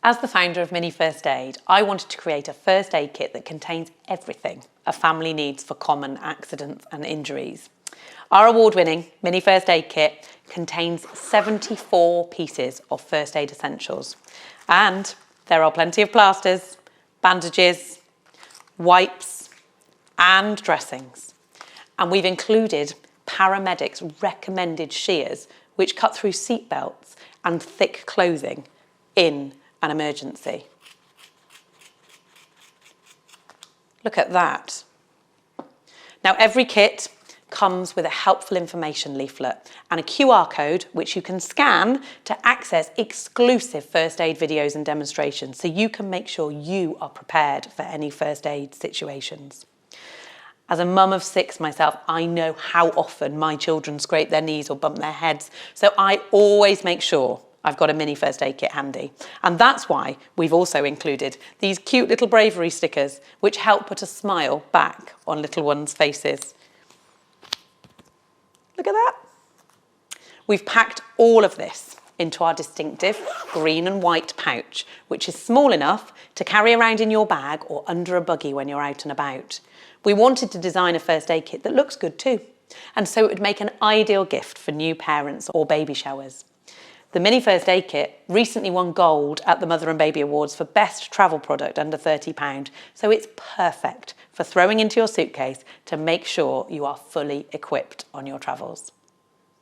As the founder of Mini First Aid, I wanted to create a first aid kit that contains everything a family needs for common accidents and injuries. Our award-winning Mini First Aid Kit contains 74 pieces of first aid essentials. And there are plenty of plasters, bandages, wipes and dressings. And we've included paramedics' recommended shears which cut through seatbelts and thick clothing in an emergency. Look at that. Now every kit comes with a helpful information leaflet and a QR code which you can scan to access exclusive first aid videos and demonstrations so you can make sure you are prepared for any first aid situations. As a mum of 6 myself, I know how often my children scrape their knees or bump their heads, so I always make sure I've got a mini first aid kit handy. And that's why we've also included these cute little bravery stickers which help put a smile back on little ones' faces. Look at that. We've packed all of this into our distinctive green and white pouch, which is small enough to carry around in your bag or under a buggy when you're out and about. We wanted to design a first aid kit that looks good too, and so it would make an ideal gift for new parents or baby showers. The Mini First Aid Kit recently won gold at the Mother and Baby Awards for best travel product under £30, so it's perfect for throwing into your suitcase to make sure you are fully equipped on your travels.